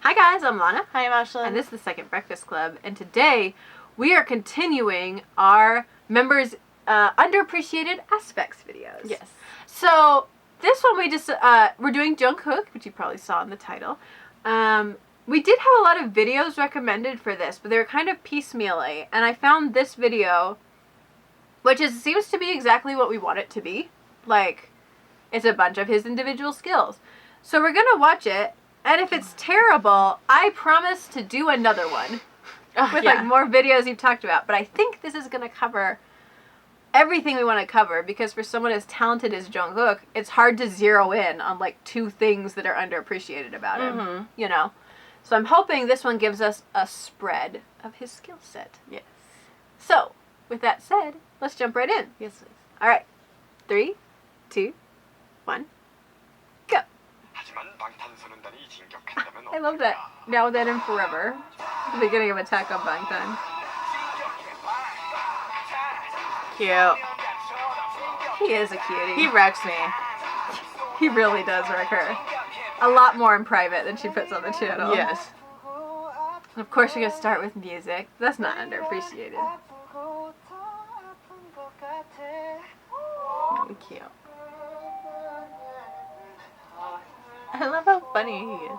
Hi guys, I'm Lana. Hi, I'm Ashlyn. And this is the Second Breakfast Club. And today we are continuing our members' underappreciated aspects videos. Yes. So this one we're doing Jungkook, which you probably saw in the title. We did have a lot of videos recommended for this, but they were kind of piecemeally. And I found this video, which seems to be exactly what we want it to be. Like, it's a bunch of his individual skills. So we're gonna watch it. And if it's terrible, I promise to do another one with like more videos you've talked about. But I think this is going to cover everything we want to cover, because for someone as talented as Jungkook, it's hard to zero in on like two things that are underappreciated about him, you know? So I'm hoping this one gives us a spread of his skill set. Yes. So, with that said, let's jump right in. Yes, please. All right. 3, 2, 1. I love that. Now Then and Forever. The beginning of Attack on Bangtan. Cute. He is a cutie. He wrecks me. He really does wreck her. A lot more in private than she puts on the channel. Yes. And of course, you're going to start with music. That's not underappreciated. Really cute. I love how funny he is.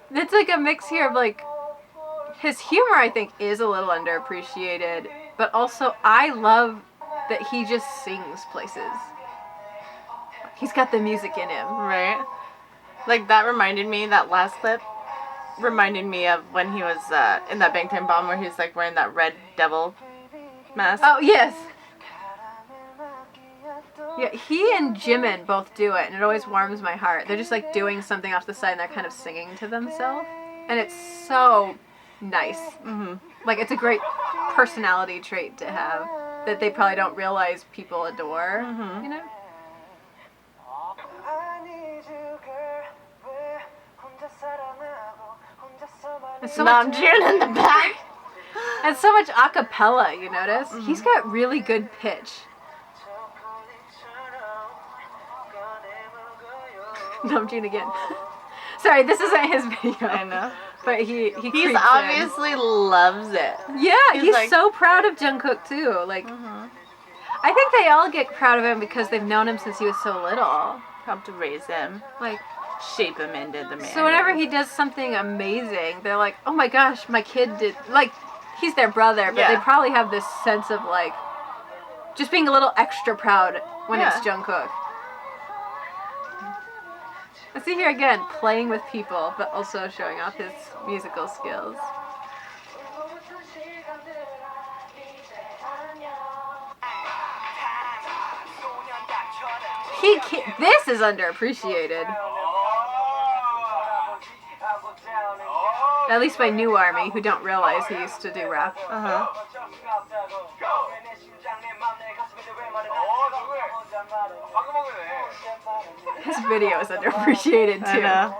It's like a mix here of like, his humor I think is a little underappreciated, but also I love that he just sings places. He's got the music in him. Right? Like, that reminded me, that last clip reminded me of when he was in that Bangtan Bomb where he was like wearing that red devil mask. Oh, yes. Yeah, he and Jimin both do it, and it always warms my heart. They're just like doing something off the side and they're kind of singing to themselves. And it's so nice. Like, it's a great personality trait to have that they probably don't realize people adore, you know? There's so much Namjoon in the back. And so much a cappella, you notice? He's got really good pitch. Namjoon again. Sorry, this isn't his video. I know. But he obviously loves it. Yeah, he's like, so proud of Jungkook too. Like, I think they all get proud of him because they've known him since he was so little. Helped to raise him. Like, shape him into the man. So whenever he does something amazing, they're like, oh my gosh, my kid did, like, he's their brother, but they probably have this sense of like, just being a little extra proud when it's Jungkook. I see here again, playing with people, but also showing off his musical skills. This is underappreciated. At least by New Army, who don't realize he used to do rap. His video is underappreciated too. I know.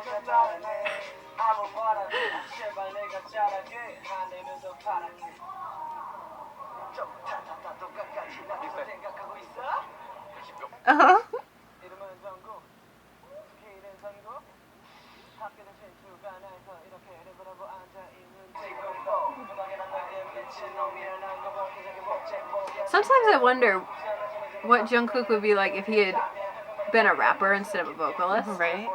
Sometimes I wonder what Jungkook would be like if he had been a rapper instead of a vocalist. Right?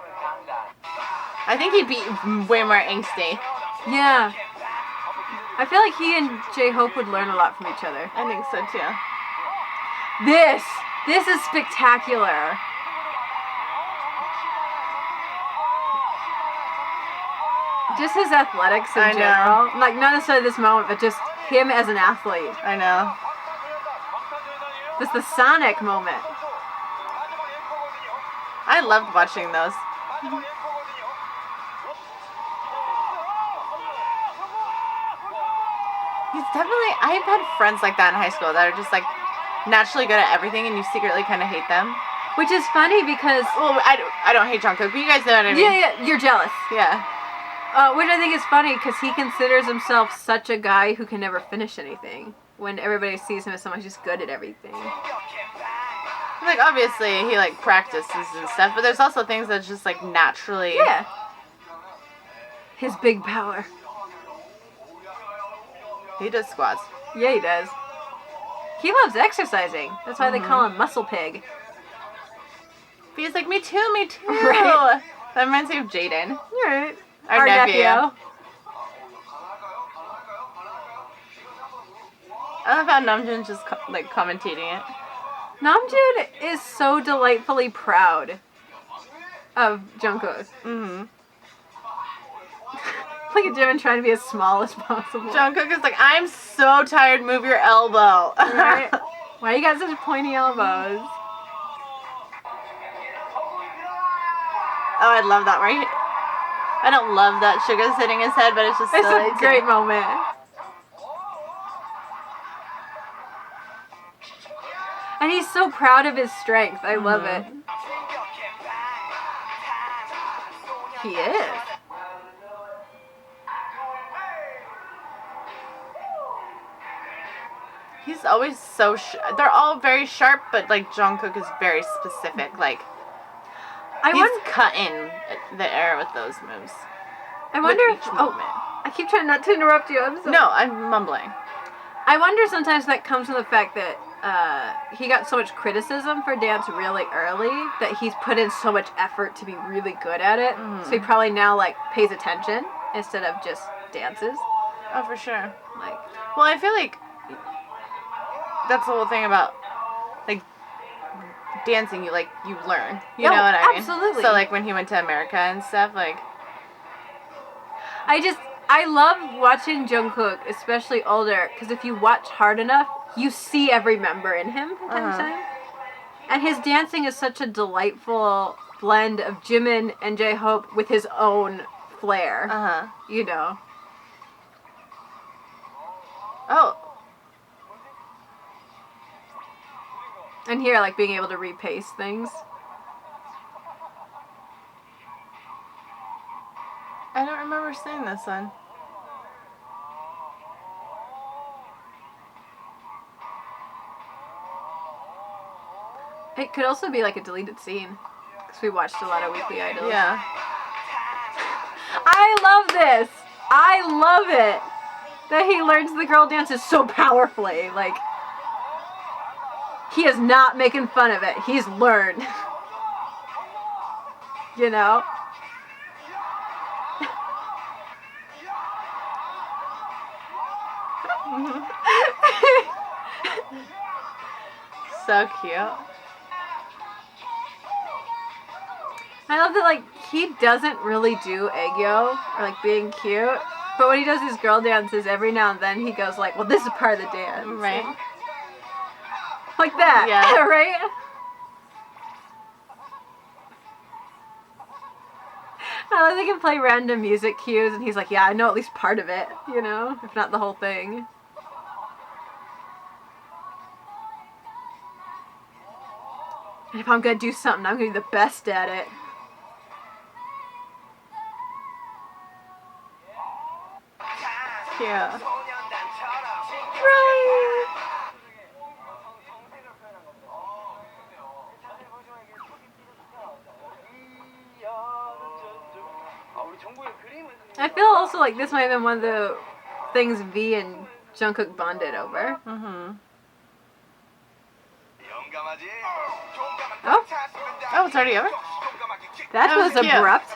I think he'd be way more angsty. Yeah. I feel like he and J-Hope would learn a lot from each other. I think so too. This is spectacular. Just his athletics in general. Like, not necessarily this moment, but just him as an athlete. I know. Just the Sonic moment. I loved watching those. He's definitely, I've had friends like that in high school that are just like naturally good at everything and you secretly kind of hate them. Which is funny because... Well, I don't hate Jungkook, but you guys know what I mean. Yeah, you're jealous. Yeah. Which I think is funny because he considers himself such a guy who can never finish anything. When everybody sees him as someone who's just good at everything. Like, obviously, he, like, practices and stuff, but there's also things that's just, like, naturally... Yeah. His big power. He does squats. Yeah, he does. He loves exercising. That's why they call him Muscle Pig. He's like, me too, me too. Right. That reminds me of Jaden. You're right. Our nephew. I love how Namjoon's just like commentating it. Namjoon is so delightfully proud of Jungkook. Mm-hmm. Look at Jimin trying to be as small as possible. Jungkook is like, I'm so tired, move your elbow. Right? Why you got such pointy elbows? Oh, I love that. Right? I don't love that Suga's hitting his head, but it's just It's silly a great moment. And he's so proud of his strength. I love it. He is. He's always so they're all very sharp, but like Jungkook is very specific. Like he's cutting the air with those moves. I wonder if movement. I keep trying not to interrupt you. I'm sorry. No, I'm mumbling. I wonder sometimes that comes from the fact that he got so much criticism for dance really early that he's put in so much effort to be really good at it. So he probably now like pays attention instead of just dances. Oh, for sure. Like, well, I feel like that's the whole thing about like dancing. You learn. You know what I mean? Absolutely. So like when he went to America and stuff, like I love watching Jungkook, especially older, because if you watch hard enough, you see every member in him from time to time. And his dancing is such a delightful blend of Jimin and J-Hope with his own flair. You know. Oh. And here, like, being able to repace things. I don't remember seeing this one. It could also be like a deleted scene, because we watched a lot of Weekly Idols. Yeah. I love this! I love it! That he learns the girl dances so powerfully. Like, he is not making fun of it. He's learned. You know? So cute. I love that, like, he doesn't really do aegyo or, like, being cute. But when he does his girl dances, every now and then he goes, like, well, this is part of the dance. Right. Like that. Yeah. Right? I love they can play random music cues, and he's like, yeah, I know at least part of it, you know? If not the whole thing. And if I'm gonna do something, I'm gonna be the best at it. Yeah. Right. I feel also like this might have been one of the things V and Jungkook bonded over. Oh. Oh, it's already over? That was cute. abrupt.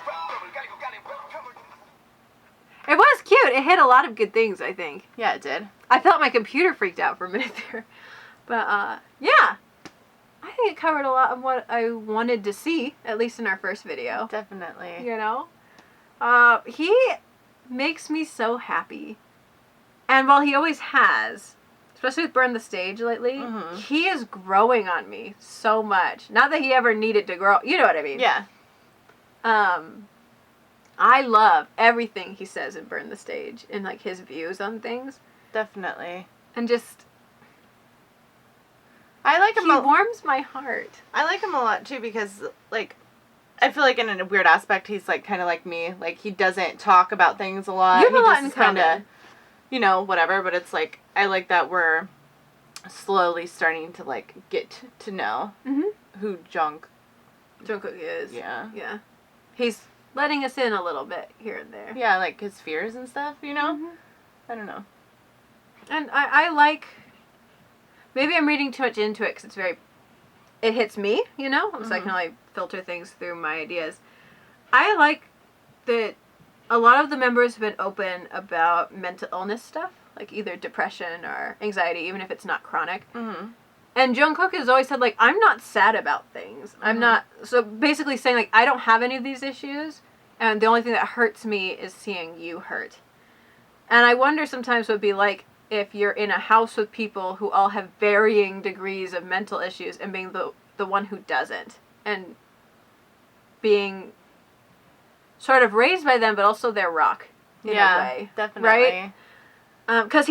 It was cute. It hit a lot of good things, I think. Yeah, it did. I felt my computer freaked out for a minute there. But, yeah. I think it covered a lot of what I wanted to see, at least in our first video. Definitely. You know? He makes me so happy. And while he always has, especially with Burn the Stage lately, he is growing on me so much. Not that he ever needed to grow. You know what I mean? Yeah. I love everything he says in Burn the Stage and, like, his views on things. Definitely. And just... I like him. He warms my heart. I like him a lot, too, because, like, I feel like in a weird aspect, he's, like, kind of like me. Like, he doesn't talk about things a lot. You have a lot in just kinda, common. you know, whatever. But it's, like, I like that we're slowly starting to, like, get to know who Jungkook is. Yeah. Yeah. He's letting us in a little bit here and there. Yeah, like his fears and stuff, you know? Mhm. I don't know. And I like, maybe I'm reading too much into it because it hits me, you know? So I can only filter things through my ideas. I like that a lot of the members have been open about mental illness stuff, like either depression or anxiety, even if it's not chronic. Mm-hmm. And Jungkook has always said, like, I'm not sad about things. I'm not, so basically saying, like, I don't have any of these issues, and the only thing that hurts me is seeing you hurt. And I wonder sometimes what it'd be like if you're in a house with people who all have varying degrees of mental issues and being the one who doesn't. And being sort of raised by them, but also their rock in a way. Definitely. Right? Because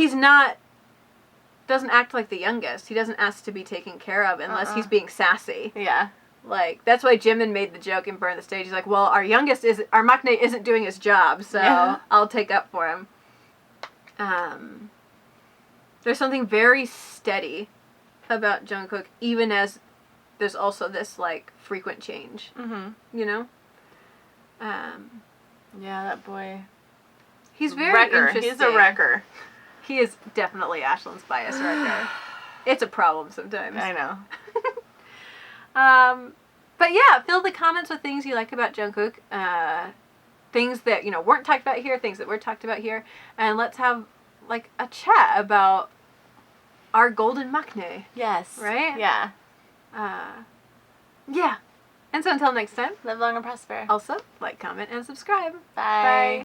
doesn't act like the youngest. He doesn't ask to be taken care of unless he's being sassy. Yeah. Like, that's why Jimin made the joke in Burn the Stage. He's like, well, our Maknae isn't doing his job, so I'll take up for him. There's something very steady about Jungkook, even as there's also this, like, frequent change. Mm-hmm. You know? Yeah, that boy. He's very interesting. He's a wrecker. He is definitely Ashland's bias wrecker. It's a problem sometimes. I know. But yeah, fill the comments with things you like about Jungkook. Things that, weren't talked about here, things that were talked about here. And let's have, like, a chat about our Golden Maknae. Yes. Right? Yeah. Yeah. And so until next time. Live long and prosper. Also, like, comment, and subscribe. Bye.